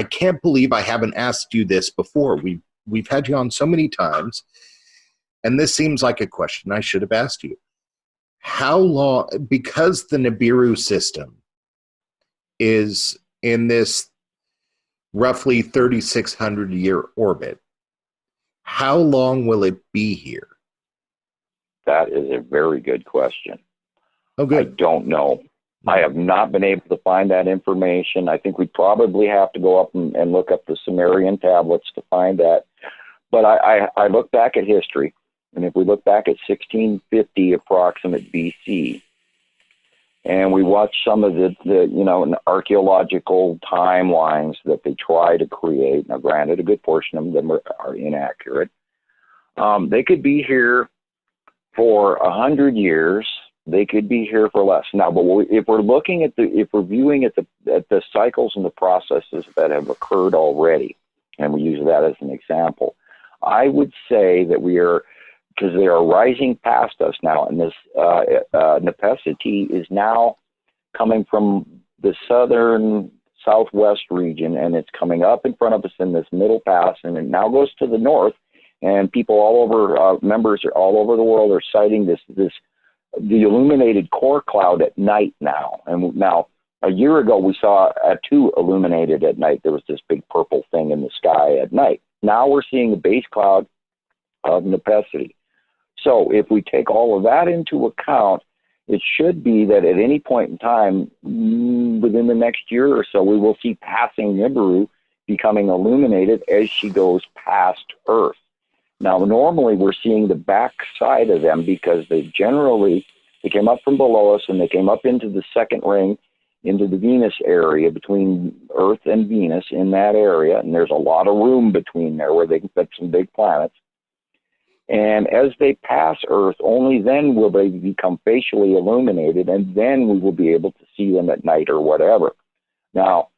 I can't believe I haven't asked you this before. We've had you on so many times, and this seems like a question I should have asked you. How long, because the Nibiru system is in this roughly 3,600 year orbit, how long will it be here? That is a very good question. Oh, good. I don't know. I have not been able to find that information. I think we probably have to go up and look up the Sumerian tablets to find that. But I look back at history, and if we look back at 1650 approximate BC, and we watch some of the archaeological timelines that they try to create. Now, granted, a good portion of them are inaccurate. They could be here for 100 years. They could be here for less. Now, but if we're looking at if we're viewing at the cycles and the processes that have occurred already, and we use that as an example, I would say that we are, because they are rising past us now, and this nepacity is now coming from the southwest region, and it's coming up in front of us in this middle pass, and it now goes to the north, and people all over, members all over the world are citing the illuminated core cloud at night now. And now, a year ago, we saw two illuminated at night. There was this big purple thing in the sky at night. Now we're seeing the base cloud of nepacity. So if we take all of that into account, it should be that at any point in time, within the next year or so, we will see passing Nibiru becoming illuminated as she goes past Earth. Now, normally we're seeing the back side of them because they came up from below us and they came up into the second ring, into the Venus area, between Earth and Venus in that area. And there's a lot of room between there where they can fit some big planets. And as they pass Earth, only then will they become facially illuminated, and then we will be able to see them at night or whatever. Now,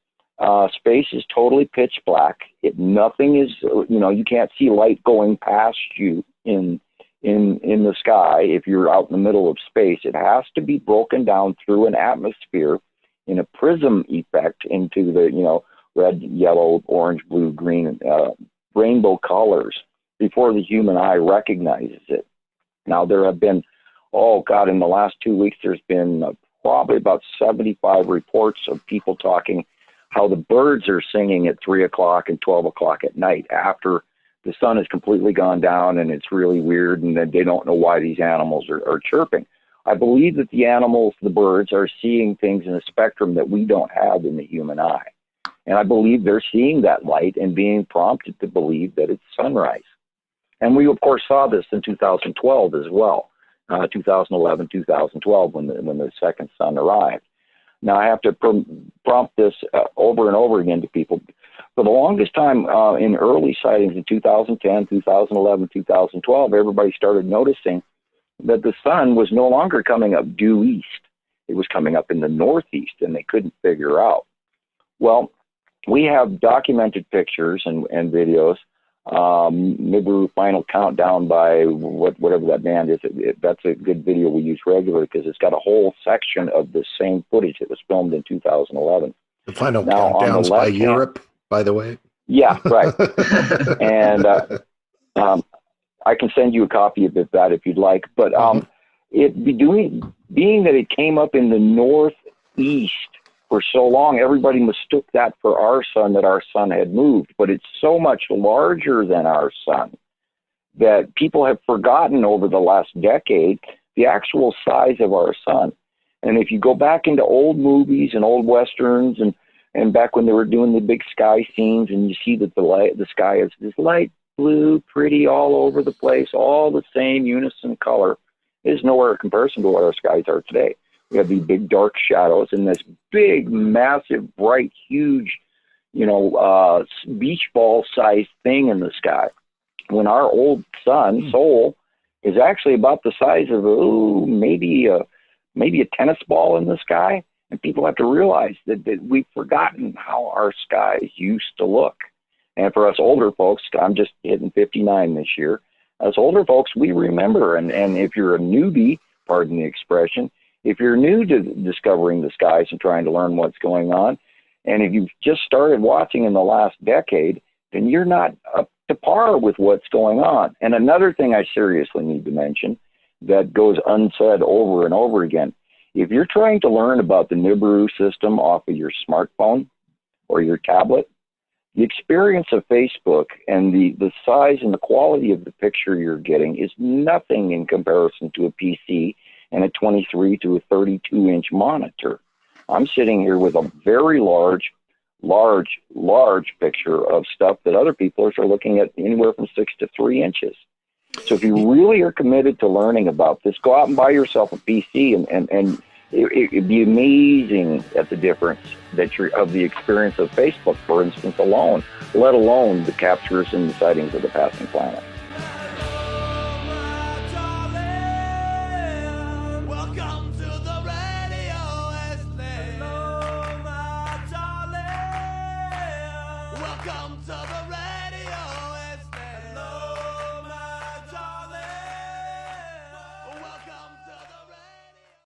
space is totally pitch black. Nothing is, you can't see light going past you in the sky if you're out in the middle of space. It has to be broken down through an atmosphere in a prism effect into the, red, yellow, orange, blue, green, rainbow colors before the human eye recognizes it. Now, there have been, in the last 2 weeks, there's been probably about 75 reports of people talking how the birds are singing at 3 o'clock and 12 o'clock at night after the sun has completely gone down, and it's really weird, and then they don't know why these animals are chirping. I believe that the animals, the birds, are seeing things in a spectrum that we don't have in the human eye. And I believe they're seeing that light and being prompted to believe that it's sunrise. And we, of course, saw this in 2012 as well, 2011, 2012, when the second sun arrived. Now, I have to prompt this over and over again to people. For the longest time in early sightings in 2010, 2011, 2012, everybody started noticing that the sun was no longer coming up due east. It was coming up in the northeast, and they couldn't figure out. Well, we have documented pictures and videos. Nibiru Final Countdown by whatever that band is. That's a good video we use regularly because it's got a whole section of the same footage that was filmed in 2011. The Final Countdown's by Europe, by the way. Yeah, right. And I can send you a copy of that if you'd like. But being that it came up in the northeast for so long, everybody mistook that for our sun, that our sun had moved. But it's so much larger than our sun that people have forgotten over the last decade the actual size of our sun. And if you go back into old movies and old westerns and back when they were doing the big sky scenes, and you see that the sky is this light blue, pretty all over the place, all the same unison color, is nowhere in comparison to what our skies are today. We have these big dark shadows and this big, massive, bright, huge, beach ball sized thing in the sky. When our old sun, Sol, is actually about the size of maybe a tennis ball in the sky. And people have to realize that we've forgotten how our skies used to look. And for us older folks, I'm just hitting 59 this year. As older folks, we remember. And if you're a newbie, pardon the expression, if you're new to discovering the skies and trying to learn what's going on, And if you've just started watching in the last decade, then you're not up to par with what's going on. And another thing I seriously need to mention that goes unsaid over and over again, if you're trying to learn about the Nibiru system off of your smartphone or your tablet, the experience of Facebook and the size and the quality of the picture you're getting is nothing in comparison to a PC and a 23 to a 32-inch monitor. I'm sitting here with a very large picture of stuff that other people are looking at anywhere from 6 to 3 inches. So if you really are committed to learning about this, go out and buy yourself a PC, and it'd be amazing at the difference that of the experience of Facebook, for instance, alone, let alone the captures and the sightings of the passing planet. Welcome to the radio, Wasteland. Welcome to the radio.